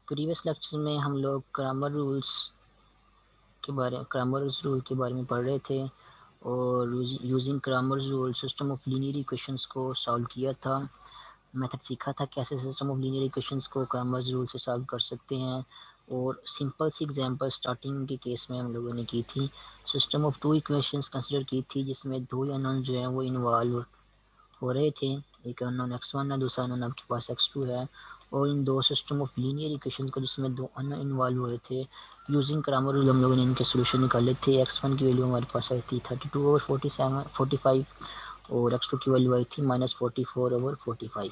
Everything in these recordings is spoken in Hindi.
प्रीवियस लेक्चर में हम लोग ग्रामर रूल के बारे में पढ़ रहे थे और using grammar rule system of linear equations को सॉल्व किया था। मेथड सीखा था कैसे सिस्टम ऑफ लीनियर इक्वेशंस को ग्रामर रूल से सॉल्व कर सकते हैं, और सिंपल सी एग्जांपल स्टार्टिंग के केस में हम लोगों ने की थी। System of two equations consider की थी जिसमें दो अननोन जो है वो इन्वॉल्व हो रहे थे। एक अननोन x1 है, दूसरा अननोन आपके पास x2 है, और इन दो सिस्टम ऑफ लीनियर इक्वेशन को जिसमें दो अननोन इन्वॉल्व हुए थे, यूजिंग ग्रामर रूल हम लोगों ने इनके सोल्यूशन निकाले थे। x1 की वैल्यू हमारे पास आई थी 32/45 और x2 की वैल्यू आई थी -44/45।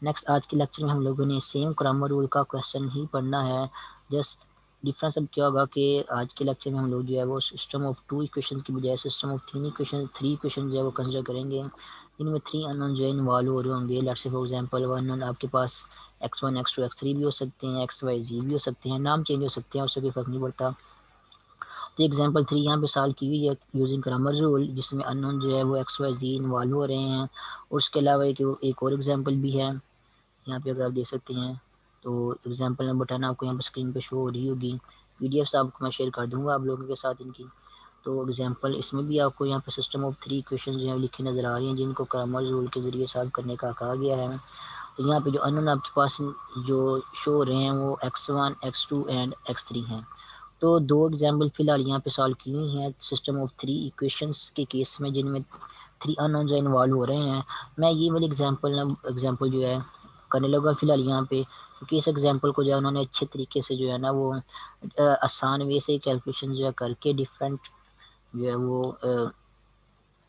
नेक्स्ट आज के लेक्चर में हम लोगों ने सेम ग्रामर रूल का क्वेश्चन ही पढ़ना है। जस्ट डिफरेंस अब क्या होगा कि आज के लेक्चर में हम लोग जो है वो सिस्टम ऑफ टू इक्वेशन की बजाय सिस्टम ऑफ थ्री इक्वेशन जो है वो कंसिडर करेंगे, जिनमें थ्री अननोन जो है इन्वॉल्व हो रहे होंगे। Let's say for example one unknown आपके पास x1 x2 x3 भी हो सकते हैं, xy z भी हो सकते हैं, नाम चेंज हो सकते हैं, उससे कोई फर्क नहीं पड़ता। तो एग्जांपल 3 यहाँ पे सॉल्व की हुई है यूजिंग ग्रामर रूल, जिसमें अननोन जो है वो xy z इन्वॉल्व हो रहे हैं। और उसके अलावा एक और एग्जांपल भी है यहाँ पे, अगर आप देख सकते हैं तो एग्जांपल नंबर 10 आपको यहाँ पे स्क्रीन पे शो हो रही होगी। पीडीएफ आपको मैं शेयर कर दूंगा आप लोगों के साथ इनकी। तो एग्जांपल इसमें भी आपको यहाँ पे सिस्टम ऑफ थ्री इक्वेशन जो है लिखी नज़र आ रही हैं, जिनको ग्रामर रूल के ज़रिए सॉल्व करने का कहा गया है। तो यहाँ पे जो अननोन आपके पास जो शो हो रहे हैं वो x1 x2 एंड x3 हैं। तो दो एग्जाम्पल फिलहाल यहाँ पे सॉल्व की हुई हैं सिस्टम ऑफ थ्री इक्वेशंस के केस में, जिनमें थ्री अननोन जो इन्वॉल्व हो रहे हैं। मैं ये वाली एग्जाम्पल जो है करने लगा फिलहाल यहाँ पे, क्योंकि इस एग्जाम्पल को जो है उन्होंने अच्छे तरीके से जो है ना वो आसान वे से कैलकुलेशन जो है करके डिफरेंट जो है वो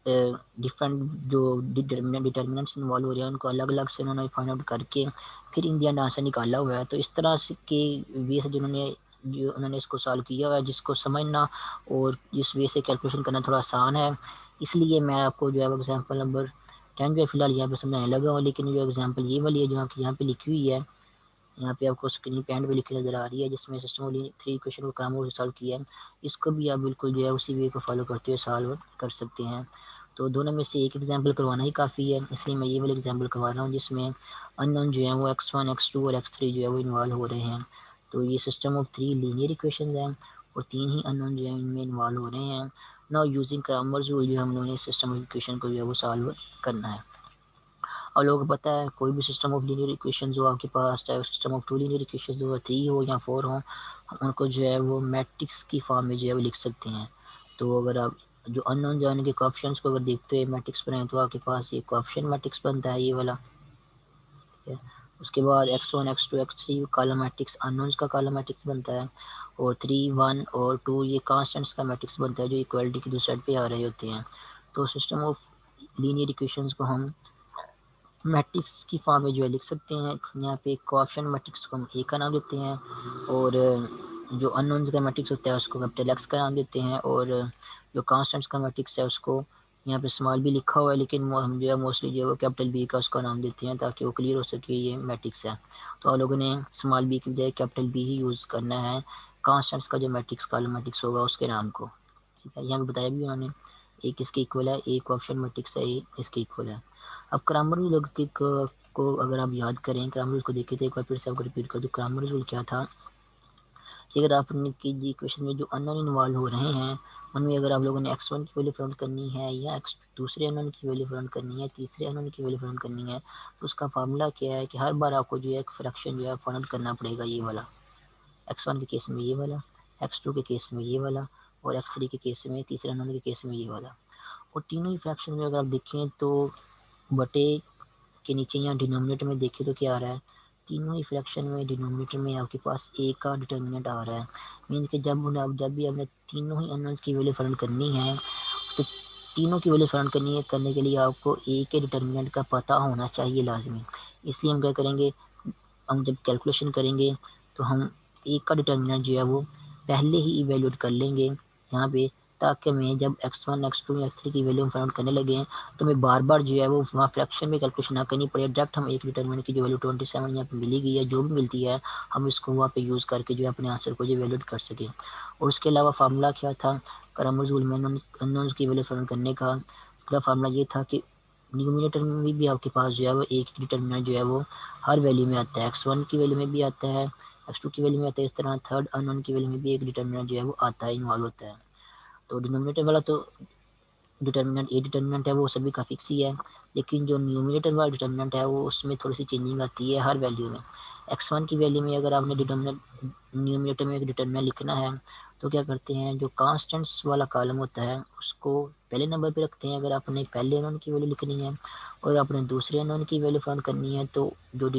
डिफरेंट जो डिटर्मिनेंट्स इन्वॉल्व हो रहे हैं उनको अलग अलग से उन्होंने फाइंड आउट करके फिर इंडियन आंसर निकाला हुआ है। तो इस तरह से के वे से जो उन्होंने इसको सॉल्व किया हुआ है, जिसको समझना और जिस वे से कैलकुलेशन करना थोड़ा आसान है। इसलिए मैं आपको जो है एग्जाम्पल नंबर 10 जो है फिलहाल यहाँ पे समझाने लगा हूँ। लेकिन जो एग्जाम्पल ये वाली है जो यहाँ पे लिखी हुई है, यहाँ पे आपको स्क्रीन पे एंड पे लिखी नज़र आ रही है, जिसमें सिस्टम ऑफ थ्री इक्वेशन को ग्रामर से सॉल्व किया है, इसको भी आप बिल्कुल जो है उसी वे को फॉलो करते हुए सॉल्व कर सकते हैं। तो दोनों में से एक एग्जांपल करवाना ही काफ़ी है, इसलिए मैं ये वाला एग्जांपल करवा रहा हूँ जिसमें अननोन जो है वो x1 x2 और x3 जो है वो इन्वॉल्व हो रहे हैं। तो ये system of three linear equation हैं और तीन ही अननोन जो है इनमें इन्वॉल्व हो रहे हैं। नाउ यूजिंग ग्रामर रूल जो हम लोगों ने सिस्टम ऑफ इक्वेशन को जो है वो सॉल्व करना है। और लोगों को पता है कोई भी सिस्टम ऑफ लीनियर इक्वेशन जो आपके पास, चाहे system of two linear equation जो थ्री हो या फोर हो, हम उनको जो है वो मैट्रिक्स की फॉर्म में जो है वो लिख सकते हैं। तो अगर आप जो अननोन जो है कोएफिशिएंट्स को अगर देखते हुए मैट्रिक्स बनाए तो आपके पास ये कोएफिशिएंट मैट्रिक्स बनता है, ये वाला, ठीक है। उसके बाद x1 x2 x3 column matrix unknowns का कॉलम मैट्रिक्स बनता है, और 3 1 और 2 ये कांस्टेंट्स का मैट्रिक्स बनता है जो इक्वलिटी की दूसरी साइड पे आ रहे होते हैं। तो सिस्टम ऑफ लीनियर इक्वेशंस को हम मैट्रिक्स की फॉर्म में जो है लिख सकते हैं। यहाँ पे कोएफिशिएंट मैट्रिक्स को हम ए का नाम देते हैं, और जो अननोन्स का मैट्रिक्स होता है उसको कैपिटल एक्स का नाम देते हैं, और जो कांस्टेंट्स का मैट्रिक्स है उसको यहाँ पे स्मॉल बी लिखा हुआ है, लेकिन हम जो है मोस्टली जो है वो कैपिटल बी का उसका नाम देते हैं ताकि वो क्लियर हो सके ये मैट्रिक्स है। तो आप लोगों ने स्मॉल बी की बजाय कैपिटल बी ही यूज़ करना है कांस्टेंट्स का जो मैट्रिक्स कॉलम मैट्रिक्स होगा उसके नाम को, ठीक है। यहाँ पे बताया भी उन्होंने, एक इसके इक्वल है, एक कोएफिशिएंट मैट्रिक्स है, एक इसके इक्वल है। अब ग्रामर रूल को अगर आप याद करें, ग्रामर रूल को देखें तो एक बार फिर से आपको रिपीट कर दूँ। ग्रामर रूल क्या था कि अगर आपने की इक्वेशन में जो अननोन इन्वॉल्व हो रहे हैं उनमें अगर आप लोगों ने x1 की वैल्यू फाइंड करनी है या दूसरे अननोन की वैल्यू फाइंड करनी है, तीसरे अननोन की वैल्यू फाइंड करनी है, तो उसका फार्मूला क्या है कि हर बार आपको जो है एक फ्रैक्शन जो है फाइंड करना पड़ेगा, ये वाला x1 के केस में ये वाला, x2 के केस में ये वाला, और x3 के केस में तीसरे अननोन के केस में ये वाला। और तीनों ही फ्रैक्शन में अगर आप देखें तो बटे के नीचे यहाँ डिनोमिनेटर में देखें तो क्या आ रहा है, तीनों ही फ्रैक्शन में डिनोमिनेटर में आपके पास ए का डिटर्मिनेंट आ रहा है। मीन कि जब भी आपने तीनों ही अननोन्स की वैल्यू फाइंड करनी है, तो तीनों की वैल्यू फाइंड करनी है, करने के लिए आपको ए के डिटर्मिनेंट का पता होना चाहिए लाजमी। इसलिए हम क्या करेंगे, हम जब कैलकुलेशन करेंगे तो हम ए का डिटर्मिनेंट जो है वो पहले ही इवेल्यूट कर लेंगे यहाँ पे, ताकि मैं जब x1 x2 x3 की वैल्यू फाइंड करने लगे तो मैं बार बार जो है वो वहाँ फ्रैक्शन में कैलकुलेशन ना करनी पड़े, डायरेक्ट हम एक डिटर्मिनेंट की जो वैल्यू 27 यहाँ पे मिली गई है जो भी मिलती है हम इसको वहाँ पे यूज़ करके जो है अपने आंसर को जो वैल्यूट कर सकें। और उसके अलावा फार्मूला क्या था ग्रामर रूल में अननोन्स की वैल्यू फाइंड करने का, उसका फार्मूला ये था कि न्यूमिनेटर में भी आपके पास जो है वो एक डिटर्मिनेंट जो है वो हर वैल्यू में आता है, x1 की वैल्यू में भी आता है, x2 की वैल्यू में आता है। इस तरह थर्ड अननोन की वैल्यू में भी एक डिटर्मिनेंट जो है वो आता है, इन्वॉल्व होता है। तो डिनोमिनेटर वाला तो डिटर्मिनेंट ए डिटर्मिनेंट है वो सभी का फिक्स ही है, लेकिन जो न्यूमिनेटर वाला डिटर्मिनेंट है वो उसमें थोड़ी सी चेंजिंग आती है हर वैल्यू में। x1 की वैल्यू में अगर आपने डिटर्मिनेंट न्यूमिनेटर में एक डिटर्मिनेंट लिखना है तो क्या करते हैं, जो कांस्टेंट्स वाला कॉलम होता है उसको पहले नंबर पे रखते हैं। अगर आपने पहले अननोन की वैल्यू लिखनी है और आपने दूसरे अननोन की वैल्यू फाइंड करनी है तो जो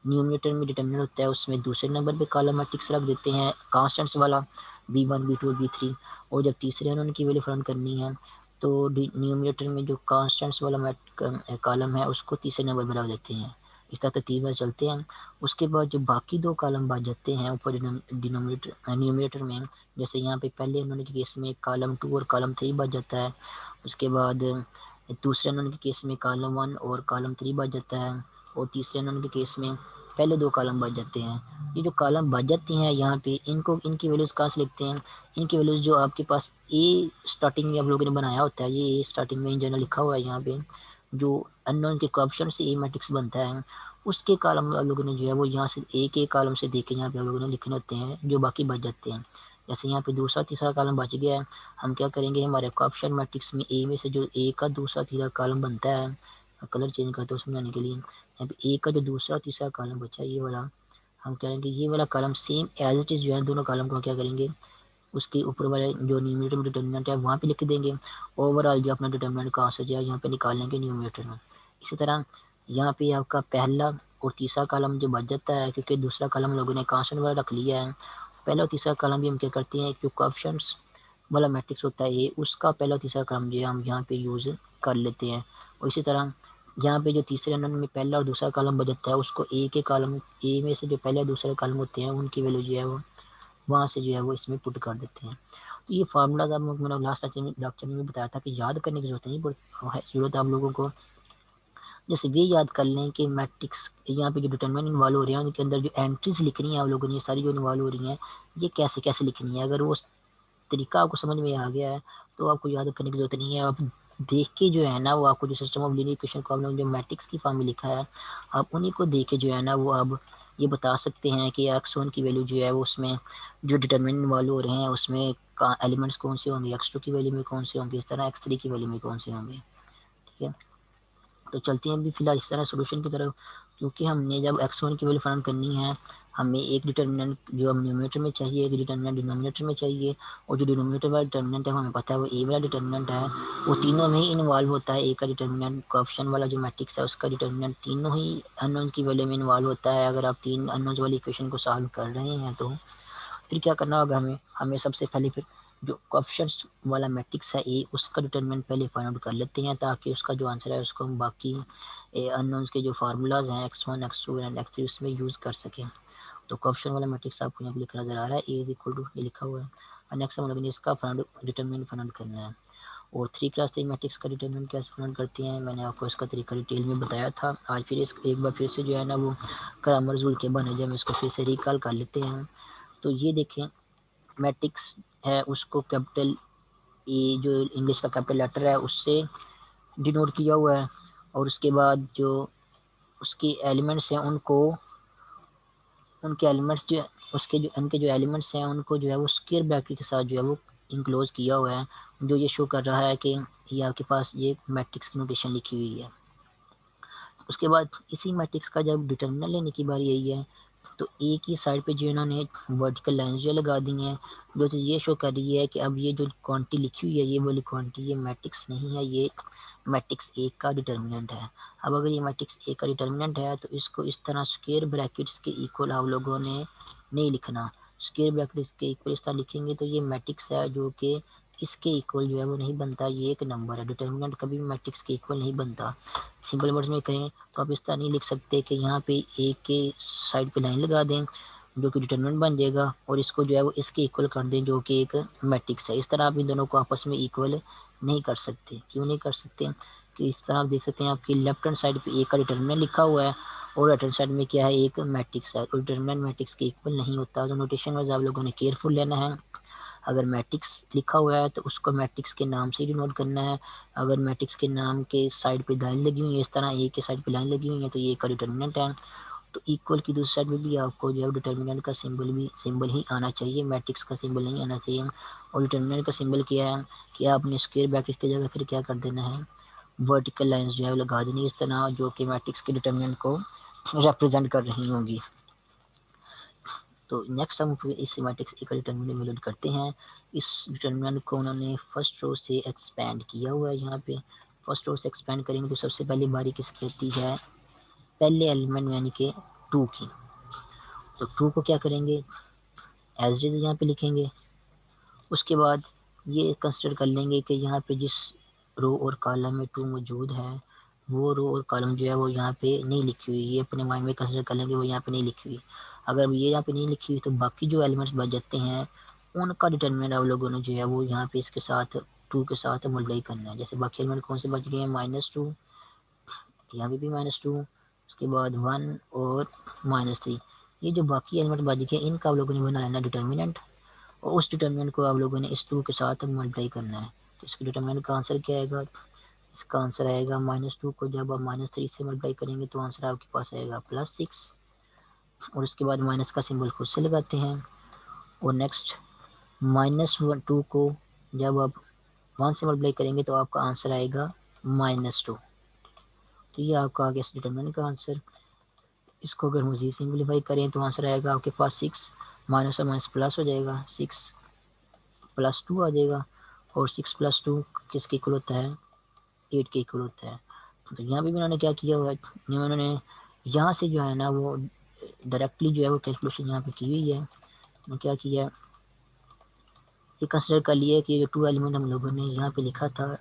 न्यूमिनेटर में डिटर्मिनेंट होता है उसमें दूसरे नंबर पे कॉलम मैट्रिक्स रख देते हैं कांस्टेंट्स वाला b1 b2 b3। और जब तीसरे अननोन की वैल्यू फाइंड करनी है तो न्यूमिनेटर में जो कांस्टेंट्स वाला कॉलम है उसको तीसरे नंबर पर रख देते हैं। इस तरह तीन बार चलते हैं। उसके बाद जो बाकी दो कॉलम बच जाते हैं ऊपर डिनोमिनेटर न्यूमिनेटर में, जैसे यहाँ पे पहले अननोन के केस में कॉलम 2 और कॉलम 3 बच जाता है। उसके बाद दूसरे अननोन के केस में कॉलम 1 और कॉलम 3 बच जाता है। और तीसरे अननोन के केस में पहले दो कॉलम बच जाते हैं। ये जो कॉलम बच जाती हैं यहाँ पे इनको इनकी वैल्यूज़ कहाँ से लिखते हैं, इनकी वैल्यूज़ जो आपके पास ए स्टार्टिंग में आप लोगों ने बनाया होता है, ये ए स्टार्टिंग में इन जनरल लिखा हुआ है यहाँ पे, जो अननोन के कोएफिशिएंट से ए मैट्रिक्स बनता है उसके कॉलम आप लोगों ने जो है वो यहाँ से एक एक कॉलम से देख के यहाँ पे आप लोगों ने लिखने होते हैं जो बाकी बच जाते हैं। जैसे यहाँ पे दूसरा तीसरा कॉलम बच गया है, हम क्या करेंगे, हमारे कोएफिशिएंट मैट्रिक्स में ए में से जो ए का दूसरा तीसरा कॉलम बनता है, कलर चेंज करते हैं समझाने के लिए, यहाँ पे ए का जो दूसरा तीसरा कॉलम बचा है ये वाला, हम करेंगे ये वाला column same as it is जो है दोनों कॉलम को क्या करेंगे उसके ऊपर वाले जो न्यूमिनेटर में डिटर्मिनेंट है वहाँ पे लिख देंगे। ओवरऑल जो अपना डिटर्मिनेंट कहाँ से जाए यहाँ पे निकाल लेंगे न्यूमिनेटर में। इसी तरह यहाँ पे आपका पहला और तीसरा कॉलम जो बच जाता है, क्योंकि दूसरा कॉलम लोगों ने कांस्टेंट वाला रख लिया है, पहला और तीसरा कॉलम भी हम क्या करते हैं जो कोएफिशिएंट्स वाला मैट्रिक्स होता है ये उसका पहला और तीसरा कॉलम जो है हम यहाँ पे यूज़ कर लेते हैं। और इसी तरह यहाँ पे जो तीसरे अननोन में पहला और दूसरा कॉलम बच जाता है उसको ए के कॉलम ए में से जो पहले और दूसरे कॉलम होते हैं उनकी वैल्यू जो है वो वहाँ से जो है वो इसमें पुट कर देते हैं। तो ये फार्मूलाज आप मैंने लास्ट लेक्चर में बताया था कि याद करने की जरूरत नहीं है, जरूरत आप लोगों को जैसे ये याद कर लें कि मैट्रिक्स यहाँ पे जो डिटरमिनेंट इन्वॉल्व हो रहे हैं उनके अंदर जो एंट्रीज लिखनी है आप लोगों ने, ये सारी जो इन्वॉल्व हो रही हैं ये कैसे कैसे लिखनी है। अगर वो तरीका आपको समझ में आ गया है तो आपको याद करने की जरूरत नहीं है। आप देख के जो है ना वो आपको जो सिस्टम ऑफ लीनियर इक्वेशन को आपने जो मैट्रिक्स की फॉर्म में लिखा है आप उन्हीं को देख के जो है ना वो आप ये बता सकते हैं कि x1 की वैल्यू जो है वो उसमें जो डिटरमिनेंट इन्वॉल्व हो रहे हैं उसमें एलिमेंट्स कौन से होंगे, x2 की वैल्यू में कौन से होंगे, इस तरह x3 की वैल्यू में कौन से होंगे। ठीक है, तो चलते हैं अभी फिलहाल इस तरह सोल्यूशन की तरफ। क्योंकि हमने जब x1 की वैल्यू फाइंड करनी है हमें एक डिटर्मिनेंट जो हम न्यूमिनेटर में चाहिए, एक डिटर्मिनेंट डिनोमिनेटर में चाहिए, और जो डिनोमिनेटर वाला डिटर्मिनेंट है हमें पता है वो ए वाला डिटर्मिनेंट है, वो तीनों में ही इन्वॉल्व होता है। ए का डिटर्मिनेंट कोएफिशिएंट वाला जो मैट्रिक्स है उसका डिटर्मिनेंट तीनों ही अननोन की वैल्यू में इन्वॉल्व होता है। अगर आप तीन अननोन वाली इक्वेशन को सॉल्व कर रहे हैं तो फिर क्या करना होगा हमें, सबसे पहले फिर जो कोएफिशिएंट्स वाला मैट्रिक्स है ए उसका डिटरमिनेंट पहले फाइंड आउट कर लेते हैं ताकि उसका जो आंसर है उसको हम बाकी अननोन्स के जो फार्मूलाज हैं x1 x2 एंड x3 उसमें यूज़ कर सकें। तो कोएफिशिएंट वाला मैट्रिक्स आपको यहाँ पे लिखा नजर आ रहा है, ए इज इक्वल टू ये लिखा हुआ है, और नेक्स्ट हम इसका डिटरमिनेंट फाइंड आउट करना है। और 3 मैट्रिक्स का डिटरमिनेंट कैसे फाइंड आउट करते हैं मैंने आपको इसका तरीका डिटेल में बताया था। आज फिर इस एक बार फिर से जो है ना वो क्रैमर रूल के बने जो हम इसको फिर से रिकॉल कर लेते हैं। तो ये देखें मैट्रिक्स है उसको कैपिटल ए जो इंग्लिश का कैपिटल लेटर है उससे डिनोट किया हुआ है, और उसके बाद जो उसके एलिमेंट्स हैं उनको उनके एलिमेंट्स जो उसके जो उनके जो एलिमेंट्स हैं उनको जो है वो स्क्वायर ब्रैकेट के साथ जो है वो इनक्लोज किया हुआ है, जो ये शो कर रहा है कि ये आपके पास ये मैट्रिक्स की नोटेशन लिखी हुई है। उसके बाद इसी मैट्रिक्स का जब डिटर्मिनल लेने की बारी आई है तो ए की साइड पे जो इन्होंने वर्टिकल लाइन जो लगा दी हैं जो चीज़ ये शो कर रही है कि अब ये जो क्वांटिटी लिखी हुई है ये वाली क्वांटिटी ये मैट्रिक्स नहीं है, ये मैट्रिक्स ए का डिटर्मिनेंट है। अब अगर ये मैट्रिक्स ए का डिटर्मिनेंट है तो इसको इस तरह स्क्वायर ब्रैकेट्स के इक्वल आप लोगों ने नहीं लिखना। स्क्वायर ब्रैकेट्स के इक्वल इस तरह लिखेंगे तो ये मैट्रिक्स है जो कि इसके इक्वल जो है वो नहीं बनता, ये एक नंबर है। डिटर्मिनेंट कभी भी मैट्रिक्स के इक्वल नहीं बनता। सिंपल वर्ड्स में कहें तो आप इस तरह नहीं लिख सकते कि यहाँ पे ए के साइड पे लाइन लगा दें जो कि डिटर्मिनेंट बन जाएगा और इसको जो है वो इसके इक्वल कर दें जो कि एक मैट्रिक्स है। इस तरह आप इन दोनों को आपस में इक्वल नहीं कर सकते। क्यों नहीं कर सकते कि इस तरह आप देख सकते हैं आपकी लेफ्ट हैंड साइड पे ए का डिटर्मिनेंट लिखा हुआ है और राइट हैंड साइड में क्या है एक मैट्रिक्स है, तो डिटर्मिनेंट मैट्रिक्स के इक्वल नहीं होता। तो नोटेशन वाइज आप लोगों ने केयरफुल लेना है। अगर मैट्रिक्स लिखा हुआ है तो उसको मैट्रिक्स के नाम से डिनोट करना है। अगर मैट्रिक्स के नाम के साइड पे लाइन लगी हुई है इस तरह ए के साइड पे लाइन लगी हुई है तो ये का डिटर्मिनेंट है। तो इक्वल की दूसरी साइड में भी आपको जो है डिटर्मिनेंट का सिंबल ही आना चाहिए, मैट्रिक्स का सिंबल नहीं आना चाहिए। और डिटर्मिनेंट का सिंबल क्या है कि आपने स्क्वायर ब्रैकेट की जगह फिर क्या कर देना है, वर्टिकल लाइंस जो है लगा देनी इस तरह, जो कि मैट्रिक्स के डिटर्मिनेंट को रिप्रेजेंट कर रही होंगी। तो नेक्स्ट हम इस मैट्रिक्स ए का डिटर्मिनेंट वैल्यूड करते हैं। इस डिटर्मिनेंट को उन्होंने फर्स्ट रो से एक्सपेंड किया हुआ है। यहाँ पे फर्स्ट रो से एक्सपेंड करेंगे तो सबसे पहली बारी किसकी होती है, पहले एलिमेंट यानी कि 2 की। तो 2 को क्या करेंगे, एज इज यहाँ पे लिखेंगे। उसके बाद ये कंसिडर कर लेंगे कि यहाँ पे जिस रो और कॉलम में 2 मौजूद है वो रो और कॉलम जो है वो यहाँ पे नहीं लिखी हुई, ये अपने माइंड में कंसिडर कर लेंगे वो यहाँ पे नहीं लिखी हुई। अगर ये यहाँ पे नहीं लिखी हुई तो बाकी जो एलिमेंट्स बच जाते हैं उनका डिटर्मिनेंट आप लोगों ने जो है वो यहाँ पे इसके साथ 2 के साथ मल्टीप्लाई करना है। जैसे बाकी एलिमेंट कौन से बच गए हैं, -2, यहाँ पे भी -2, उसके बाद 1 और -3। ये जो बाकी एलिमेंट बच गए इनका आप लोगों ने बना लेना डिटर्मिनेंट, और उस डिटर्मिनेंट को आप लोगों ने इस 2 के साथ मल्टीप्लाई करना है। तो इसके डिटर्मिनेंट का आंसर क्या आएगा, इसका आंसर आएगा -2 को जब आप -3 से मल्टीप्लाई करेंगे तो आंसर आपके पास आएगा +6। और उसके बाद माइनस का सिंबल खुद से लगाते हैं। और नेक्स्ट -2 को जब आप 1 से मल्टीप्लाई करेंगे तो आपका आंसर आएगा -2। तो ये आपका आ गया इस डिटर्मिनेंट का आंसर। इसको अगर मज़ीद सिंपलीफाई करें तो आंसर आएगा आपके पास 6, माइनस और माइनस प्लस हो जाएगा, 6 + 2 आ जाएगा। और 6 + 2 किसके इक्वल होता है, 8 के इक्वल होता है। तो यहाँ पे भी उन्होंने क्या किया हुआ है, उन्होंने यहाँ से जो है ना वो डायरेक्टली जो है वो कैलकुलेशन यहाँ पे की हुई है। तो क्या किया, ये कंसिडर कर लिया कि जो 2 एलिमेंट हम लोगों ने यहाँ पे लिखा था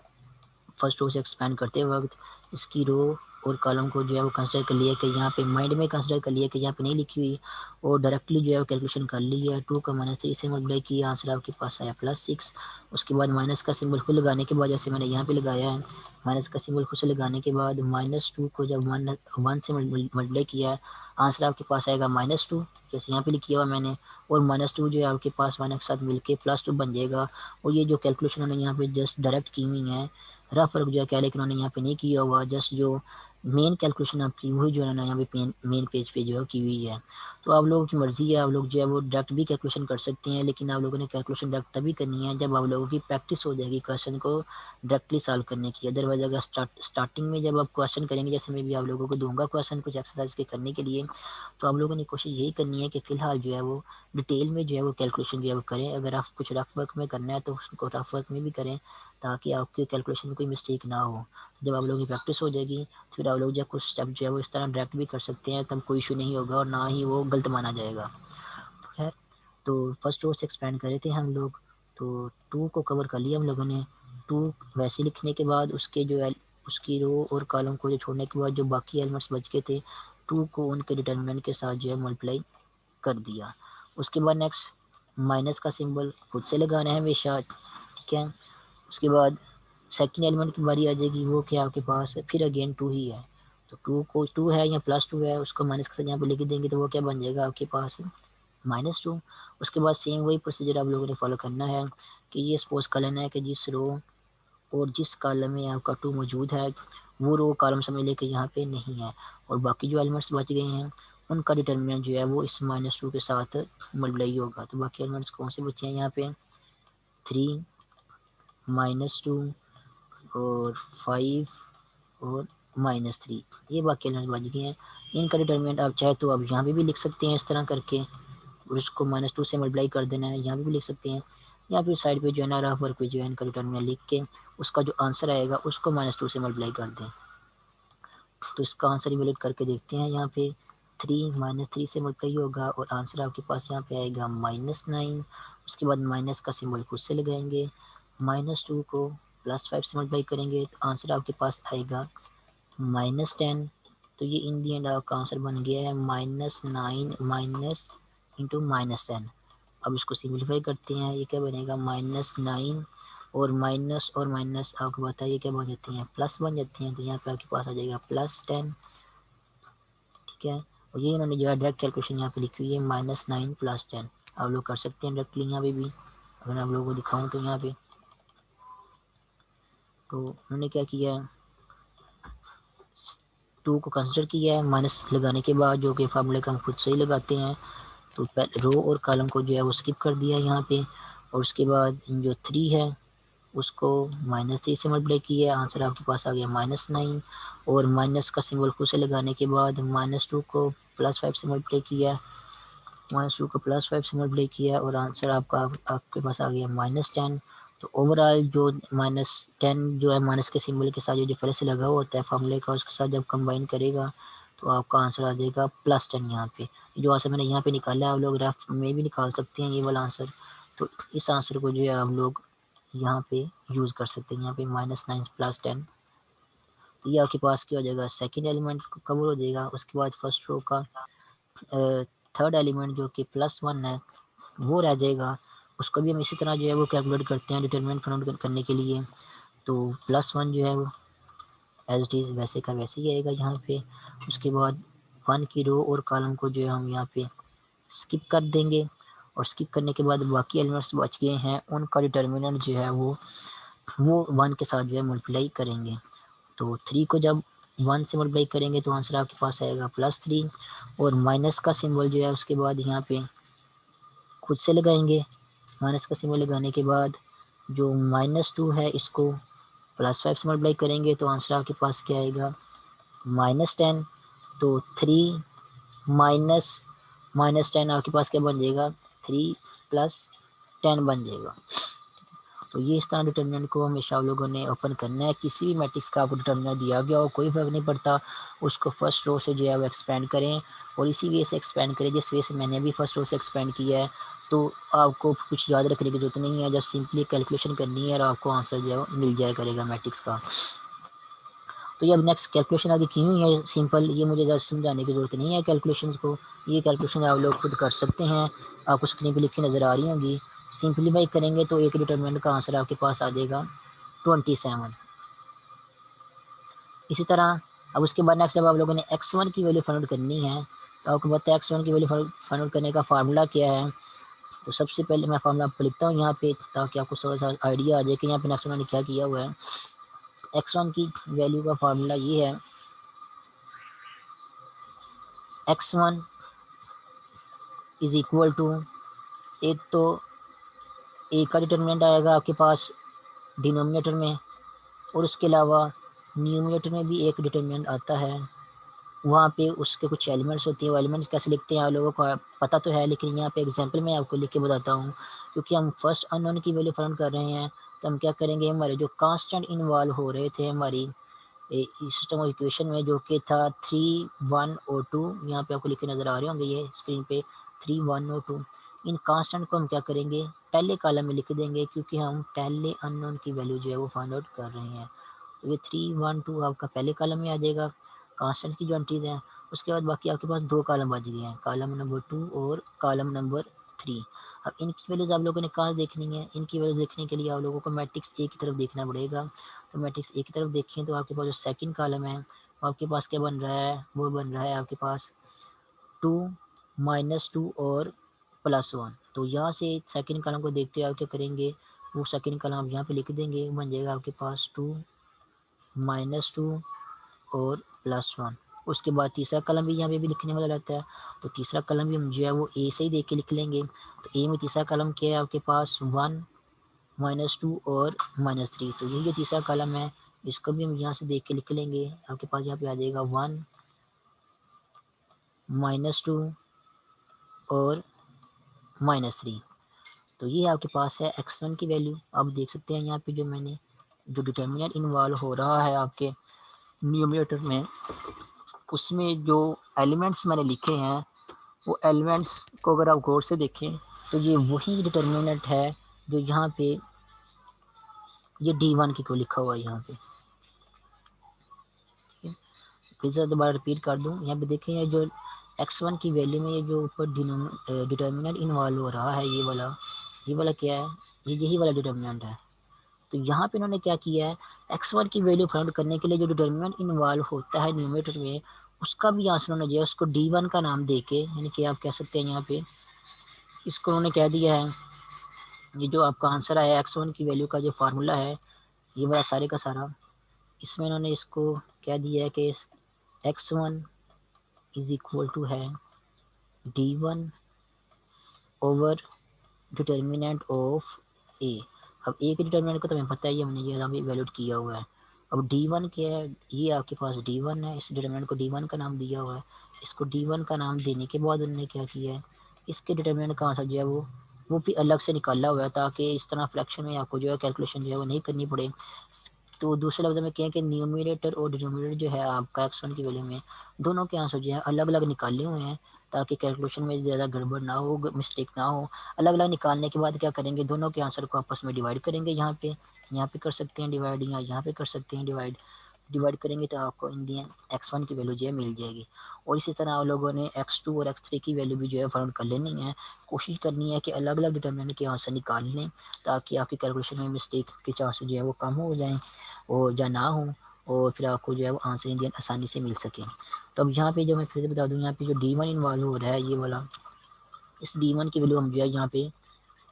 फर्स्ट रो से एक्सपेंड करते वक्त, इसकी रो और कॉलम को जो है वो कंसिडर कर लिया कि यहाँ पे माइंड में कंसिडर कर लिया कि यहाँ पे नहीं लिखी हुई, और डायरेक्टली जो है वो कैलकुलेशन कर ली है। 2 का -3 से मल्टीप्लाई किया, आंसर आपके पास आया +6। उसके बाद माइनस का सिंबल खुद लगाने के बाद, जैसे मैंने यहाँ पे लगाया है, माइनस का सिंबल खुद से लगाने के बाद -2 को जब 1 से मल्टीप्लाई किया, आंसर आपके पास आएगा -2, जैसे यहाँ पे लिखा हुआ मैंने। और -2 जो है आपके पास माइनस के साथ मिलके +2 बन जाएगा। और ये जो कैलकुलेशन उन्होंने यहाँ पे जस्ट डायरेक्ट की हुई है, रफ वर्क जो है क्या, लेकिन उन्होंने यहाँ पे नहीं किया हुआ, जस्ट जो मेन कैलकुलेशन आपकी वही जो है ना यहाँ पे मेन पेज पे जो है की हुई है। तो आप लोगों की मर्ज़ी है, आप लोग जो है वो डायरेक्ट भी कैलकुलेशन कर सकते हैं, लेकिन आप लोगों ने कैलकुलेशन डायरेक्ट तभी करनी है जब आप लोगों की प्रैक्टिस हो जाएगी क्वेश्चन को डायरेक्टली सॉल्व करने की। अदरवाइज अगर स्टार्टिंग में जब आप क्वेश्चन करेंगे, जैसे मैं भी आप लोगों को दूंगा क्वेश्चन कुछ एक्सरसाइज के करने के लिए, तो आप लोगों ने कोशिश यही करनी है कि फ़िलहाल जो है वो डिटेल में जो है वो कैलकुलेशन जो है वो करें। अगर आप कुछ रफ वर्क में करना है तो उसको रफ वर्क में भी करें, ताकि आपके कैलकुलेशन में कोई मिस्टेक ना हो। जब आप लोगों की प्रैक्टिस हो जाएगी फिर आप लोग जब कुछ स्टेप जो है वो इस तरह डायरेक्ट भी कर सकते हैं, तब कोई इशू नहीं होगा और ना ही वो गलत माना जाएगा। तो खैर, तो फर्स्ट रो से एक्सपेंड करे थे हम लोग, तो 2 को कवर कर लिया हम लोगों ने। 2 वैसे लिखने के बाद उसके जो उसकी रो और कॉलम को जो छोड़ने के बाद जो बाकी एलिमेंट्स बच गए थे, 2 को उनके डिटर्मिनेंट के साथ जो है मल्टीप्लाई कर दिया। उसके बाद नेक्स्ट माइनस का सिंबल खुद से लगाना है हमेशा, ठीक है। उसके बाद सेकंड एलिमेंट की बारी आ जाएगी, वो क्या आपके पास है, फिर अगेन 2 ही है। तो 2 को 2 है या +2 है, उसको माइनस के साथ यहाँ पे लिख देंगे तो वो क्या बन जाएगा आपके पास, -2। उसके बाद सेम वही प्रोसीजर आप लोगों ने फॉलो करना है कि ये सपोज कर लेना है कि जिस रो और जिस कॉलम में आपका 2 मौजूद है वो रो कॉलम समझ लेके यहाँ पे नहीं है, और बाकी जो एलिमेंट्स बच गए हैं उनका डिटर्मिनेंट जो है वो इस -2 के साथ मल्टीप्लाई होगा। तो बाकी एलिमेंट्स कौन से बचे हैं यहाँ पे, 3, -2 और 5 और -3, ये बाकी एलिमेंट्स बच गए हैं। इनका डिटर्मिनेंट आप चाहे तो आप यहाँ पे भी लिख सकते हैं इस तरह करके, और उसको -2 से मल्टीप्लाई कर देना है, यहाँ पे भी लिख सकते हैं, या फिर साइड पे जो है ना रफ वर्क पे जो है इनका डिटर्मिनेंट लिख के उसका जो आंसर आएगा उसको -2 से मल्टीप्लाई कर दें। तो इसका आंसर इवेलुएट करके देखते हैं, यहाँ पे 3 -3 से मल्टीप्लाई होगा और आंसर आपके पास यहाँ पे आएगा -9। उसके बाद माइनस का सिंबल खुद से लगाएंगे, -2 को +5 से मल्टीप्लाई करेंगे तो आंसर आपके पास आएगा -10। तो ये इन दी एंड आपका आंसर बन गया है -9 माइनस इंटू -10। अब इसको सिंप्लीफाई करते हैं, ये क्या बनेगा, -9 और माइनस आपको बताइए क्या बन जाती हैं, प्लस बन जाती हैं। तो यहाँ पे आपके पास आ जाएगा +10, ठीक है। और ये इन्होंने जो है डायरेक्ट कैलकुलेशन यहाँ पे लिखी हुई है, -9 +10। आप लोग कर सकते हैं डायरेक्टली यहाँ पे भी, अगर आप लोगों को दिखाऊँ तो यहाँ पे तो उन्होंने क्या किया है, 2 को कंसिडर किया है माइनस लगाने के बाद, जो कि फार्मूले का हम खुद से ही लगाते हैं। तो रो और कॉलम को जो है वो स्किप कर दिया यहाँ पे, और उसके बाद जो 3 है उसको -3 से मल्टीप्लाई किया, आंसर आपके पास आ गया -9। और माइनस का सिंबल खुद से लगाने के बाद -2 को +5 से मल्टीप्लाई किया, -2 को +5 से मल्टीप्लाई किया, और आंसर आपके पास आ गया -10। तो ओवरऑल जो -10 जो है माइनस के सिंबल के साथ जो डिफरेंस लगा हुआ होता है फार्मूले का, उसके साथ जब कंबाइन करेगा तो आपका आंसर आ जाएगा +10 यहाँ पे। जो आंसर मैंने यहाँ पे निकाला है आप लोग रफ में भी निकाल सकते हैं ये वाला आंसर। तो इस आंसर को जो है हम लोग यहाँ पे यूज़ कर सकते हैं, यहाँ पे -9 +10। तो ये आपके पास क्या हो जाएगा, सेकेंड एलिमेंट कवर हो जाएगा। उसके बाद फर्स्ट रो का थर्ड एलिमेंट जो कि +1 है वो रह जाएगा। उसको भी हम इसी तरह जो है वो कैलकुलेट करते हैं डिटरमिनेंट फाइंड करने के लिए। तो +1 जो है वो एज इट इज़ वैसे का वैसे ही आएगा यहाँ पे। उसके बाद 1 की रो और कॉलम को जो है हम यहाँ पे स्किप कर देंगे, और स्किप करने के बाद बाकी एलिमेंट्स बच गए हैं उनका डिटर्मिनेंट जो है वो 1 के साथ जो है मल्टीप्लाई करेंगे। तो 3 को जब 1 से मल्टीप्लाई करेंगे तो आंसर आपके पास आएगा +3, और माइनस का सिंबल जो है उसके बाद यहाँ पे खुद से लगाएंगे। माइनस का सिंबल लगाने के बाद जो -2 है इसको +5 से मल्टीप्लाई करेंगे तो आंसर आपके पास क्या आएगा, -10। तो 3 माइनस -10 आपके पास क्या बन जाएगा, 3 + 10 बन जाएगा। तो ये इस तरह डिटर्मिनेंट को हमेशा आप लोगों ने ओपन करना है। किसी भी मैट्रिक्स का आपको डिटर्मिनेंट दिया गया हो कोई फ़र्क नहीं पड़ता, उसको फर्स्ट रो से जो है वो एक्सपेंड करें, और इसी वे से एक्सपेंड करें जिस वे से मैंने भी फर्स्ट रो से एक्सपेंड किया है। तो आपको कुछ याद रखने की जरूरत नहीं है, जस्ट सिंपली कैलकुलेशन करनी है और आपको आंसर जो है मिल जाया करेगा मैट्रिक्स का। तो ये अब नेक्स्ट कैलकुलेशन आगे की हुई है सिंपल, ये मुझे ज़्यादा समझाने की ज़रूरत नहीं है कैलकुलेशन को। ये कैलकुलेशन आप लोग खुद कर सकते हैं, आपको स्क्रीन पे लिखी नज़र आ रही होंगी। सिंपलीफाई करेंगे तो एक डिटरमिनेंट का आंसर आपके पास आ जाएगा 27। इसी तरह अब उसके बाद नेक्स्ट जब आप लोगों ने x1 की वैल्यू फाइंड आउट करनी है, तो आपको पता है x1 की वैल्यू फाइंड आउट करने का फार्मूला क्या है। तो सबसे पहले मैं फार्मूला आपको लिखता हूँ यहाँ पे, ताकि आपको थोड़ा सा आइडिया आ जाए कि यहाँ पे नेक्स्ट मैंने क्या किया हुआ है। x1 की वैल्यू का फार्मूला ये है, x1 इज इक्वल टू, एक तो ए का डिटर्मिनेंट आएगा आपके पास डिनोमिनेटर में, और उसके अलावा न्यूमिनेटर में भी एक डिटर्मिनेंट आता है। वहाँ पे उसके कुछ एलिमेंट्स होती हैं, वो एलिमेंट्स कैसे लिखते हैं आप लोगों को पता तो है, लेकिन यहाँ पे एग्जांपल मैं आपको लिख के बताता हूँ। क्योंकि हम फर्स्ट अननोन की वैल्यू फाइंड कर रहे हैं, तो हम क्या करेंगे, हमारे जो कांस्टेंट इन्वॉल्व हो रहे थे हमारी सिस्टम ऑफ इक्वेशन में, जो कि था 3, 1 और 2, यहाँ पे आपको लिखे नज़र आ रहे होंगे ये स्क्रीन पे 3, 1 और 2। इन कांस्टेंट को हम क्या करेंगे, पहले कॉलम में लिख देंगे, क्योंकि हम पहले अननोन की वैल्यू जो है वो फाइंड आउट कर रहे हैं। तो ये 3, 1, 2 आपका पहले कॉलम में आ जाएगा, कांस्टेंट की जो एंट्रीज हैं। उसके बाद बाकी आपके पास 2 कॉलम बच गए हैं, कॉलम नंबर 2 और कॉलम नंबर 3। अब इनकी वैल्यूज़ आप लोगों ने कहाँ देखनी है, इनकी वैल्यूज़ देखने के लिए आप लोगों को मैट्रिक्स ए की तरफ देखना पड़ेगा। तो मैट्रिक्स ए की तरफ देखें तो आपके पास जो सेकंड कॉलम है वो आपके पास क्या बन रहा है, वो बन रहा है आपके पास 2, -2 और +1। तो यहाँ से सेकंड कॉलम को देखते हुए आप क्या करेंगे, वो सेकंड कॉलम आप यहाँ पे लिख देंगे, बन जाएगा आपके पास 2, -2 और +1। उसके बाद तीसरा कलम भी यहाँ पे भी लिखने वाला रहता है, तो तीसरा कलम भी हम जो है वो ए से ही देख के लिख लेंगे। तो ए में तीसरा कलम क्या है आपके पास 1, -2 और -3। तो ये जो तीसरा कॉलम है इसको भी हम यहाँ से देख के लिख लेंगे, आपके पास यहाँ पे आ जाएगा 1, -2 और -3। तो ये आपके पास है x1 की वैल्यू। आप देख सकते हैं यहाँ पे जो मैंने जो डिटर्मिनेंट इन्वॉल्व हो रहा है आपके न्यूमरेटर में, उसमें जो एलिमेंट्स मैंने लिखे हैं वो एलिमेंट्स को अगर आप गौर से देखें तो ये वही डिटर्मिनेंट है जो यहाँ पे ये D1 की को लिखा हुआ है यहाँ पे। फिर से दोबारा रिपीट कर दूँ, यहाँ पे देखें ये जो x1 की वैल्यू में ये जो ऊपर डिटर्मिनेंट इन्वॉल्व हो रहा है, ये वाला क्या है, ये यही वाला डिटर्मिनेंट है। तो यहाँ पे इन्होंने क्या किया है, x1 की वैल्यू फाइंड करने के लिए जो डिटर्मिनेंट इन्वॉल्व होता है न्यूमरेटर में, उसका भी आंसर उन्होंने जो है उसको D1 का नाम दे के, यानी कि आप कह सकते हैं यहाँ पे इसको उन्होंने कह दिया है, ये जो आपका आंसर आया x1 की वैल्यू का जो फार्मूला है, ये वाला सारे का सारा, इसमें इन्होंने इसको कह दिया है कि x1 इज इक्वल टू है d1 ओवर डिटर्मिनेंट ऑफ ए। अब ए के डिटर्मिनेंट को तो हमें पता ही है, हमने ये अभी वैल्यूड किया हुआ है। अब d1 क्या है, ये आपके पास d1 है, इस डिटर्मिनेंट को d1 का नाम दिया हुआ है। इसको d1 का नाम देने के बाद उन्होंने क्या किया है, इसके डिटर्मिनेंट का आंसर जो है वो भी अलग से निकाला हुआ है, ताकि इस तरह फ्रैक्शन में आपको जो है कैलकुलेशन जो है वो नहीं करनी पड़े। तो दूसरे लफ्ज़ में कहें कि न्यूमरेटर और डिनोमिनेटर जो है आपका x1 की वैल्यू में, दोनों के आंसर जो है अलग अलग निकाले हुए हैं, ताकि कैलकुलेशन में ज़्यादा गड़बड़ ना हो, मिस्टेक ना हो। अलग अलग निकालने के बाद क्या करेंगे, दोनों के आंसर को आपस में डिवाइड करेंगे। यहाँ पे कर सकते हैं डिवाइड, या यहाँ पे कर सकते हैं डिवाइड। डिवाइड करेंगे तो आपको इंडियन x1 की वैल्यू जो है मिल जाएगी। और इसी तरह आप लोगों ने x2 और x3 की वैल्यू भी जो है फाइंड कर लेनी है। कोशिश करनी है कि अलग अलग डिटर्मिनेंट के आंसर निकाल लें, ताकि आपकी कैलकुलेशन में मिस्टेक के चांसेस जो है वो कम हो जाएँ और या ना हो, और फिर आपको जो है वो आंसर इंडियन आसानी से मिल सके। तो अब यहाँ पे जो मैं फिर से बता दूँ, यहाँ पे जो d1 इन्वॉल्व हो रहा है ये वाला, इस d1 की वैल्यू हम जो है यहाँ पे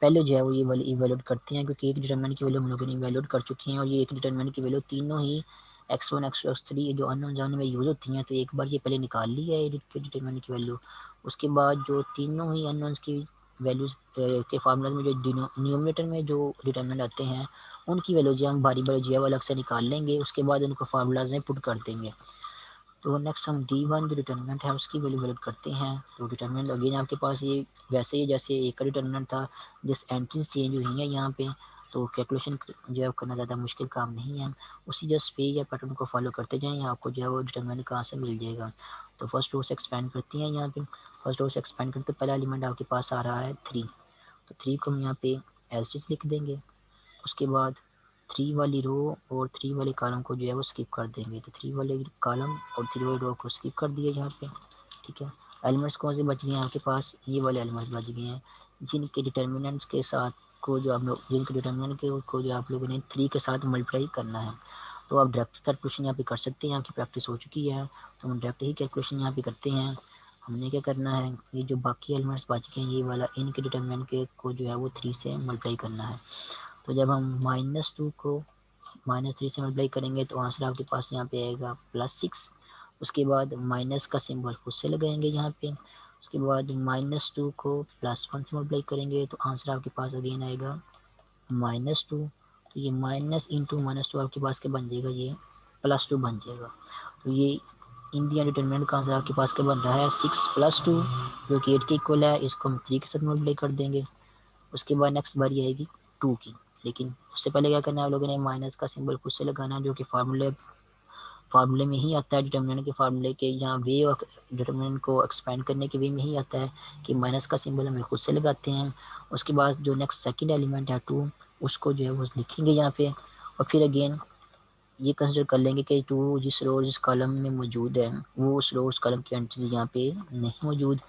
पहले जो है वो ये वाली इवैल्यूएट करते हैं, क्योंकि एक डिटरमिनेंट की वैल्यू हम लोगों ने इवैल्यूएट कर चुकी हैं, और ये एक डिटरमिनेंट की वैल्यू तीनों ही x1 x2 x3 जो अननोन जाने में यूज़ होती हैं, तो एक बार ये पहले निकाल ली है डिटरमिनेंट की वैल्यू। उसके बाद जो तीनों ही अननोन्स की वैल्यूज़ के फार्मूला में जो न्यूमरेटर में जो डिटरमिनेंट आते हैं, उनकी वैल्यू जो हम बारी बारी जो है वो अलग से निकाल लेंगे। उसके बाद उनको फार्मूलाज में पुट कर देंगे। तो नेक्स्ट हम d1 जो डिटर्मिनेंट है उसकी वैल्यू वैल्यूट करते हैं। तो डिटर्मिनेंट अगेन आपके पास ये वैसे ही जैसे एक का डिटर्मिनेंट था, जिस एंट्रीज चेंज हुई हैं यहाँ पे, तो कैलकुलेशन जो है करना ज़्यादा मुश्किल काम नहीं है। उसी जस्ट वे या पैटर्न को फॉलो करते जाएँ, आपको जो है वो डिटर्मिनेंट कहाँ से मिल जाएगा। तो फर्स्ट रो से एक्सपेंड करते हैं, यहाँ पे फर्स्ट रो से एक्सपेंड करते पहला एलिमेंट आपके पास आ रहा है 3। तो 3 को हम यहाँ पे एज इट लिख देंगे। उसके बाद 3 वाली रो और 3 वाले कॉलम को जो है वो स्किप कर देंगे। तो 3 वाले कॉलम और 3 वाली रो को स्किप कर दिया यहाँ पे, ठीक है। एलिमेंट्स कौन से बच गए हैं आपके पास, ये वाले एलिमेंट्स बच गए हैं, जिनके डिटर्मिनेंट्स के साथ को जो आप लोग जिनके डिटर्मिनेंट के को जो आप लोगों ने 3 के साथ मल्टीप्लाई करना है। तो आप डायरेक्ट कैलकुलेशन यहाँ पे कर सकते हैं, आपकी प्रैक्टिस हो चुकी है, तो हम डायरेक्ट ही कैलकुलेशन यहाँ पे करते हैं। हमने क्या करना है, ये जो बाकी एलिमेंट्स बच गए हैं ये वाला, इनके डिटर्मिनेंट के को जो है वो 3 से मल्टीप्लाई करना है। तो जब हम -2 को -3 से मल्टीप्लाई करेंगे तो आंसर आपके पास यहाँ पे आएगा +6। उसके बाद माइनस का सिंबल खुद से लगाएंगे यहाँ पे। उसके बाद -2 को +1 से मल्टीप्लाई करेंगे तो आंसर आपके पास अगेन आएगा -2। तो ये माइनस इंटू -2 आपके पास क्या बन जाएगा, ये +2 बन जाएगा। तो ये इंडियन डिटर्मिनेंट का आंसर आपके पास क्या बन रहा है 6 + 2, जो कि 8 के इक्वल है। इसको हम 3 के साथ मल्टीप्लाई कर देंगे। उसके बाद नेक्स्ट बारी आएगी 2 की, लेकिन उससे पहले क्या करना है आप लोगों ने माइनस का सिंबल खुद से लगाना है, जो कि फार्मूले में ही आता है, डिटर्मिनेंट के फार्मूले के यहाँ वे और डिटर्मिनेंट को एक्सपेंड करने के वे में ही आता है कि माइनस का सिंबल हम खुद से लगाते हैं। उसके बाद जो नेक्स्ट सेकंड एलिमेंट है 2, उसको जो है वो लिखेंगे यहाँ पे, और फिर अगेन ये कंसिडर कर लेंगे कि 2 जिस रो जिस कॉलम में मौजूद है वो उस रो उस कॉलम की एंट्रीज यहाँ पे नहीं मौजूद।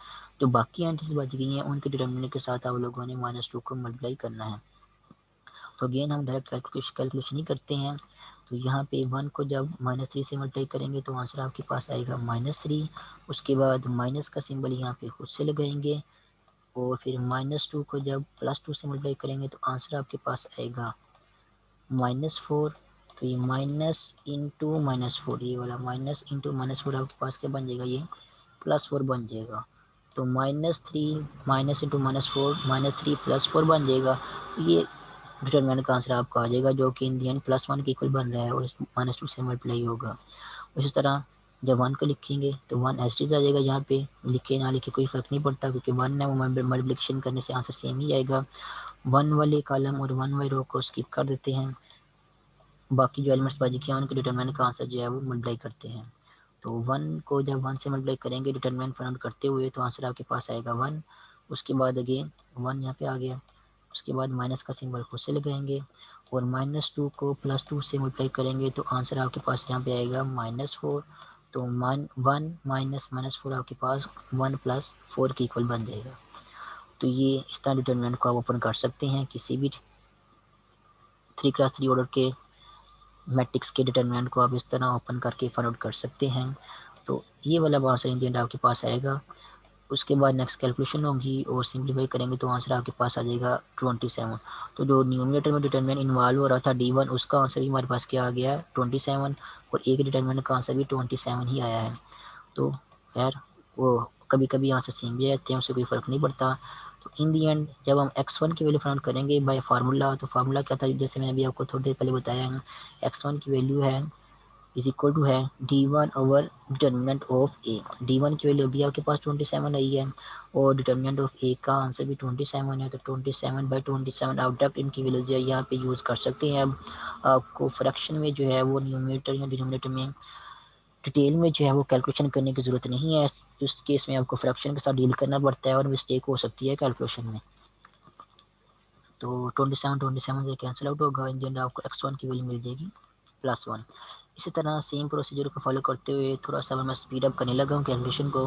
जो बाकी एंट्रीज बच गई हैं उनके डिटर्मिनेंट के साथ आप लोगों ने -2 को मल्टीप्लाई करना है। तो अगेन हम डायरेक्ट कैलकुलेशन ही करते हैं। तो यहाँ पे 1 को जब -3 से मल्टीप्लाई करेंगे तो आंसर आपके पास आएगा -3। उसके बाद माइनस का सिंबल यहाँ पे खुद से लगाएंगे, और फिर -2 को जब +2 से मल्टीप्लाई करेंगे तो आंसर आपके पास आएगा -4। तो ये माइनस इंटू -4, ये वाला माइनस इंटू -4 आपके पास क्या बन जाएगा, ये +4 बन जाएगा। तो -3 माइनस इंटू -4 -3 +4 बन जाएगा। तो ये डिटरमिनेंट का आंसर आपका आ जाएगा, जो कि इन दी एंड +1 के इक्वल बन रहा है और -2 से मल्टीप्लाई होगा। उसी तरह जब 1 को लिखेंगे तो 1 एज इट इज आ जाएगा, यहाँ पे लिखे ना लिखे कोई फ़र्क नहीं पड़ता, क्योंकि 1 है वो मल्टीप्लिकेशन करने से आंसर सेम ही आएगा। 1 वाले कॉलम और 1 वाले रो को स्किप कर देते हैं, बाकी जो एलिमेंट्स बच गए हैं उनके डिटरमिनेंट का आंसर जो है वो मल्टीप्लाई करते हैं। तो 1 को जब 1 से मल्टीप्लाई करेंगे डिटरमिनेंट फाइंड आउट करते हुए, तो आंसर आपके पास आएगा 1। उसके बाद अगेन 1 यहाँ पे आ गया। उसके बाद माइनस का सिंबल खुद से लगाएंगे, और -2 को +2 से मल्टीप्लाई करेंगे तो आंसर आपके पास यहाँ पे आएगा -4। तो 1 माइनस -4 आपके पास 1 + 4 के इक्वल बन जाएगा। तो ये इस तरह डिटरमिनेंट को आप ओपन कर सकते हैं, किसी भी 3x3 ऑर्डर के मैट्रिक्स के डिटरमिनेंट को आप इस तरह ओपन करके फाइंड आउट कर सकते हैं। तो ये वाला आंसर इन द एंड आपके पास आएगा उसके बाद नेक्स्ट कैलकुलेशन होगी और सिंप्लीफाई करेंगे तो आंसर आपके पास आ जाएगा 27। तो जो न्यूमरेटर में डिटरमिनेंट इन्वॉल्व हो रहा था D1, उसका आंसर भी हमारे पास क्या आ गया है 27, और एक डिटरमिनेंट का आंसर भी 27 ही आया है। तो खैर वो कभी कभी आंसर सेम भी रहते हैं, उससे कोई फ़र्क नहीं पड़ता। तो इन दी एंड जब हम x1 की वैल्यू फाइंड करेंगे बाय फार्मूला, तो फार्मूला क्या था, जैसे मैंने अभी आपको थोड़ी देर पहले बताया है, x1 की वैल्यू है इज इक्वल टू है D1 over determinant of A. D1 की वैल्यू अभी आपके पास 27 आई है और डिटर्मिनेंट ऑफ ए का आंसर भी 27 है। तो 27/27 आप डायरेक्ट इनकी वैल्यू जो है यहाँ पे यूज़ कर सकते हैं। अब आपको फ्रैक्शन में जो है वो न्यूमरेटर या डिनोमिनेटर में डिटेल में जो है वो कैलकुलेशन करने की ज़रूरत नहीं है। इस केस में आपको फ्रैक्शन के साथ डील करना पड़ता है और मिस्टेक हो सकती है कैलकुलेशन में। तो 27 से कैंसिल आउट होगा, इन द एंड आपको x1 की वैल्यू मिल जाएगी +1। इसी तरह सेम प्रोसीजर को फॉलो करते हुए थोड़ा सा मैं स्पीड अप करने लगा हूँ कैलकुलेशन को।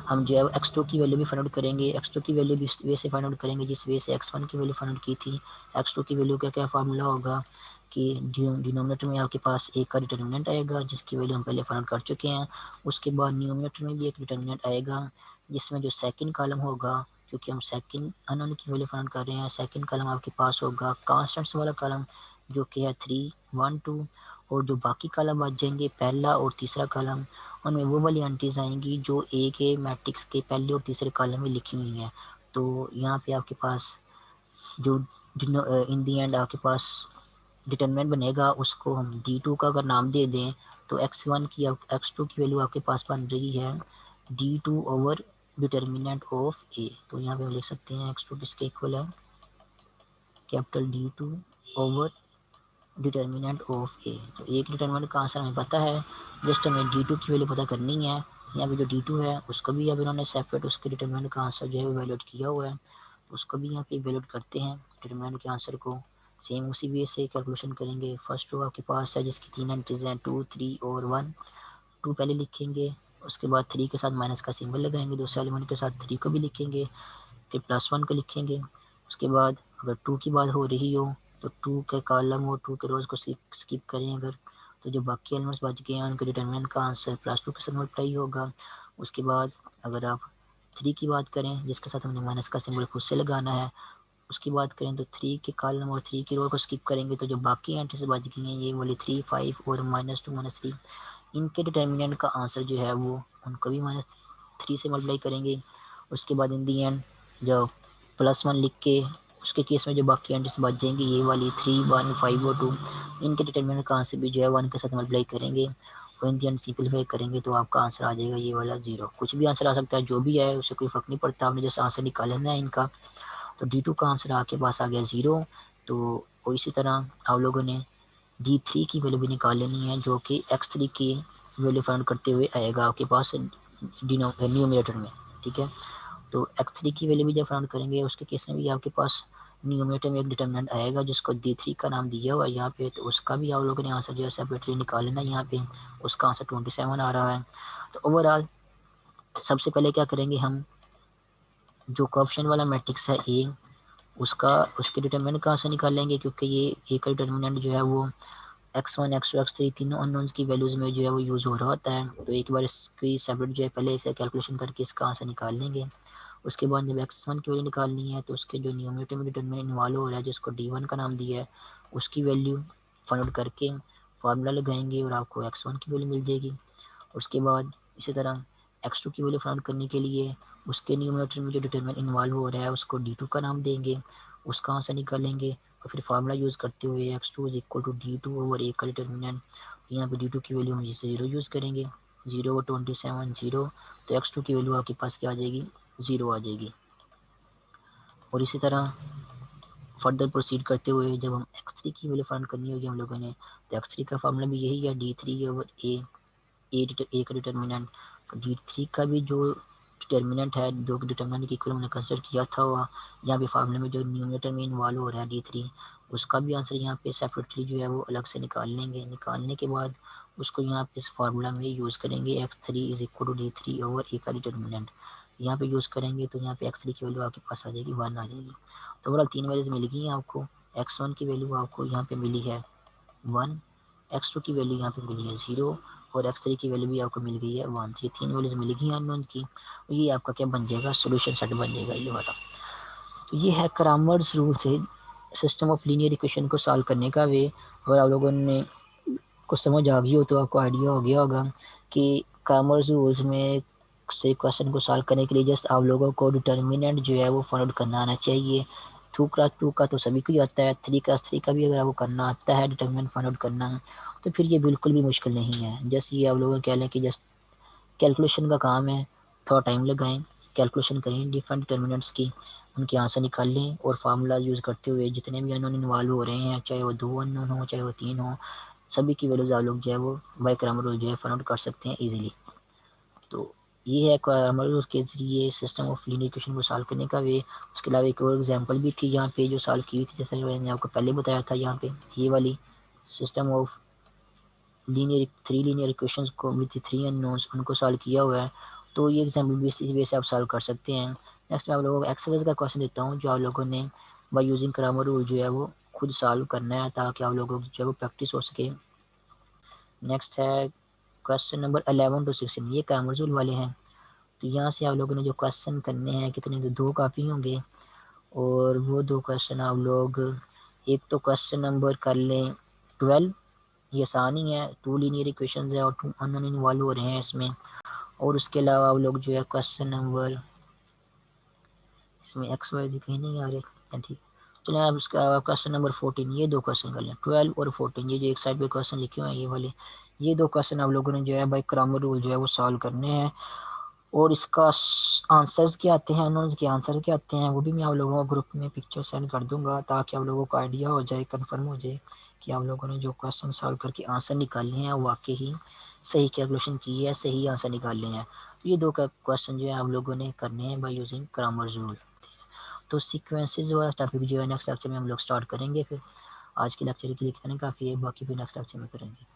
हम जो है x2 की वैल्यू भी फाइंड आउट करेंगे। x2 की वैल्यू भी इस वे से फाइंड आउट करेंगे जिस वे से x1 की वैल्यू फाइंड आउट की थी। x2 की वैल्यू का क्या फार्मूला होगा कि डिनोमिनेटर में आपके पास एक का डिटर्मिनेंट आएगा जिसकी वैल्यू हम पहले फाइंड आउट कर चुके हैं। उसके बाद न्यूमरेटर में भी एक डिटर्मिनेंट आएगा जिसमें जो सेकंड कॉलम होगा, क्योंकि हम सेकंड अननोन की वैल्यू फाइंड कर रहे हैं, सेकंड कॉलम आपके पास होगा कांस्टेंट्स वाला कॉलम जो कि है 3, 1, 2, और जो बाकी कॉलम बच जाएंगे पहला और तीसरा कॉलम, उनमें वो वाली एंट्रीज आएंगी जो ए के मैट्रिक्स के पहले और तीसरे कॉलम में लिखी हुई हैं। तो यहाँ पे आपके पास जो इन दी एंड आपके पास डिटरमिनेंट बनेगा उसको हम D2 का अगर नाम दे दें तो x1 की x2 की वैल्यू आपके पास बन रही है D2 over determinant of A. तो यहाँ पे हम लिख सकते हैं x2 किसके इक्वल है capital D2 over determinant of A. तो एक डिटर्मिनेंट का आंसर हमें पता है, जस्ट हमें D2 की वैल्यू पता करनी है। यहाँ पे जो D2 है उसको भी अब इन्होंने सेपरेट उसके डिटर्मिनेंट का आंसर जो है वैल्यूट किया हुआ है, उसको भी यहाँ पे वैल्यूट करते हैं डिटर्मिनेंट के आंसर को। सेम उसी वे से कैलकुलेशन करेंगे। फर्स्ट रो आपके पास है जिसकी 3 एंट्रीज हैं 2, 3 और 1। 2 पहले लिखेंगे, उसके बाद 3 के साथ माइनस का सिंबल लगाएंगे, दूसरे एलिमेंट के साथ 3 को भी लिखेंगे, फिर +1 को लिखेंगे। उसके बाद अगर 2 की बात हो रही हो तो 2 के कॉलम और 2 के रोज को स्किप करें अगर, तो जो बाकी एलिमेंट्स बच गए हैं उनके डिटर्मिनेंट का आंसर +2 के साथ मल्टीप्लाई होगा। उसके बाद अगर आप 3 की बात करें जिसके साथ हमने माइनस का सिंबल खुद से लगाना है, उसकी बात करें तो 3 के कॉलम और 3 की रो को स्किप करेंगे, तो जो बाकी एंट्रीज बच गई हैं ये वाली 3, 5 और -2, -3, इनके डिटर्मिनेंट का आंसर जो है वो उनको भी -3 से मल्टीप्लाई करेंगे। उसके बाद इन दी एंड जब +1 लिख के उसके केस में जो बाकी एंट्रीज बच जाएंगी ये वाली 3, 1, 5 और 2, इनके डिटर्मिनेंट का आंसर भी जो है 1 के साथ मल्टीप्लाई करेंगे और इन दी एंड सिंपलीफाई करेंगे तो आपका आंसर आ जाएगा ये वाला 0। कुछ भी आंसर आ सकता है, जो भी है उससे कोई फ़र्क नहीं पड़ता, आपने जैसे आंसर निकालना है इनका। तो D2 का आंसर आपके पास आ गया 0। तो इसी तरह आप लोगों ने D3 की वैल्यू भी निकाल लेनी है जो कि x3 की वैल्यू फाइंड करते हुए आएगा आपके पास न्यूमरेटर में, ठीक है। तो x3 की वैल्यू भी जब फाइंड करेंगे उसके केस में भी आपके पास न्यूमरेटर में एक डिटर्मिनेंट आएगा जिसको D3 का नाम दिया हुआ है यहाँ पे, तो उसका भी आप लोगों ने आंसर जो है सेपरेटली निकाल लेना। यहाँ पे उसका आंसर 27 आ रहा है। तो ओवरऑल सबसे पहले क्या करेंगे, हम जो कोएफिशिएंट वाला मैट्रिक्स है ए उसके डिटर्मिनेंट कहाँ से निकाल लेंगे, क्योंकि ये ए का डिटर्मिनेंट जो है वो x1, x2, x3 तीनों अननोन्स की वैल्यूज़ में जो है वो यूज़ हो रहा होता है। तो एक बार इसकी सेपरेट जो है पहले इसे कैलकुलेशन करके इसका आंसर निकाल लेंगे। उसके बाद जब x1 की वैल्यू निकालनी है तो उसके जो न्यूमरेटर में डिटर्मिनेंट इन्वॉल्व हो रहा है जिसको D1 का नाम दिया है उसकी वैल्यू फाइंड आउट करके फार्मूला लगाएंगे और आपको x1 की वैल्यू मिल जाएगी। उसके बाद इसी तरह x2 की वैल्यू फाइंड करने के लिए उसके न्यूमरेटर में जो डिटरमिनेंट इन्वॉल्व हो रहा है उसको D2 का नाम देंगे, उसका आंसर निकालेंगे और फिर फार्मूला यूज़ करते हुए x2 = D2 ओवर ए का डिटर्मिनेंट। यहाँ पे D2 की वैल्यू हम 0 यूज़ करेंगे, 0 और 27 0, तो x2 की वैल्यू आपके पास क्या आ जाएगी 0 आ जाएगी। और इसी तरह फर्दर प्रोसीड करते हुए जब हम x3 की वैल्यू फाइंड करनी होगी हम लोगों ने, तो x3 का फार्मूला भी यही है D3 ओवर ए का डिटर्मिनेंट। तो D3 का भी जो डिटर्मिनेंट है जो डिटर्मिनेंट की इक्वल हमने कंसिडर किया था वह यहाँ पे फार्मूले में जो न्यूमरेटर में इन्वॉल्व हो रहा है D3, उसका भी आंसर यहाँ पे सेपरेटली जो है वो अलग से निकाल लेंगे। निकालने के बाद उसको यहाँ पे इस फार्मूला में यूज़ करेंगे x3 = D3 ओवर ए का डिटर्मिनेंट यहाँ पे यूज़ करेंगे, तो यहाँ पे x3 की वैल्यू आपके पास आ जाएगी 1 आ जाएगी। तो ओवरऑल 3 वैल्यूज मिल गई हैं आपको। x1 की वैल्यू आपको यहाँ पे मिली है 1, x2 की वैल्यू यहाँ पे मिली है 0 और x3 की वैल्यू भी आपको मिल गई है 1, ये 3 वैल्यूज मिल गई हैं अननोन की। और ये आपका क्या बन जाएगा, सोल्यूशन सेट बन जाएगा ये वाला। तो ये है क्रैमर्स रूल से सिस्टम ऑफ लीनियर इक्वेशन को सॉल्व करने का वे। अगर आप लोगों ने कुछ समझ आ गई हो तो आपको आइडिया हो गया होगा कि क्रैमर्स रूल्स में से क्वेश्चन को सॉल्व करने के लिए जस्ट आप लोगों को डिटर्मिनेंट जो है वो फाइंड आउट करना आना चाहिए। 2 का तो सभी को ही आता है, 3 का भी अगर आपको करना आता है डिटर्मिनेंट फाइंड आउट करना, तो फिर ये बिल्कुल भी मुश्किल नहीं है। जस्ट ये आप लोगों कह लें कि जस्ट कैलकुलेशन का काम है, थोड़ा टाइम लगाएं, कैलकुलेशन करें डिफरेंट डिटर्मिनेंट्स की, उनके आंसर निकाल लें और फार्मूला यूज़ करते हुए जितने भी अननोन इन्वॉल्व हो रहे हैं, चाहे वो 2 अननोन हो चाहे वो 3 हो, सभी की वैल्यूज आप लोग जो है वो बाय क्रैमर रूल जो है फाइंड आउट कर सकते हैं इजीली। तो ये है क्रैमर रूल के ज़रिए सिस्टम ऑफ लीनियर इक्वेशन को सॉल्व करने का वे। उसके अलावा एक और एग्जांपल भी थी यहाँ पे जो सॉल्व की हुई थी, जैसे मैंने आपको पहले बताया था यहाँ पे ये वाली सिस्टम ऑफ लीनियर इक्वेशंस को विद 3 अननोन्स उनको सॉल्व किया हुआ है। तो ये एग्जाम्पल भी इसी वे से आप सॉल्व कर सकते हैं। नेक्स्ट मैं आप लोगों को एक्सरसाइज का क्वेश्चन देता हूँ जो आप लोगों ने बाय यूजिंग क्रैमर रूल जो है वो खुद सॉल्व करना है ताकि आप लोगों की जो है वो प्रैक्टिस हो सके। नेक्स्ट है क्वेश्चन नंबर 11 to 16, ये क्रैमर रूल वाले हैं। तो यहाँ से आप लोगों ने जो क्वेश्चन करने हैं कितने, तो 2 काफ़ी होंगे। और वो 2 क्वेश्चन आप लोग, एक तो क्वेश्चन नंबर कर लें 12, ये आसान ही है, 2 लीनियर इक्वेशंस है और 2 अननोन इन्वॉल्व हो रहे हैं इसमें। और उसके अलावा आप लोग जो है क्वेश्चन नंबर, इसमें एक्स वाई कहीं नहीं आ रहे, ठीक। चलिए आप इसका क्वेश्चन नंबर 14, ये 2 क्वेश्चन कर लें 12 और 14, ये जो एक साइड पे क्वेश्चन लिखे हुए हैं ये वाले, ये 2 क्वेश्चन आप लोगों ने जो है बाय क्रैमर रूल जो है वो सॉल्व करने हैं। और इसका आंसर्स क्या आते हैं, अननोन्स के आंसर क्या आते हैं, वो भी मैं आप लोगों को ग्रुप में पिक्चर सेंड कर दूंगा ताकि आप लोगों को आइडिया हो जाए, कंफर्म हो जाए कि आप लोगों ने जो क्वेश्चन सॉल्व करके आंसर निकाले हैं वाकई ही सही कैलकुलेशन की है, सही आंसर निकाले हैं। तो ये 2 क्वेश्चन जो है आप लोगों ने करने हैं बाय यूजिंग क्रैमर रूल। तो सीक्वेंसेस वाला टॉपिक जो है नेक्स्ट लेक्चर में हम लोग स्टार्ट करेंगे। फिर आज के लेक्चर के लिए इतना काफ़ी है, बाकी फिर नेक्स्ट लेक्चर में करेंगे।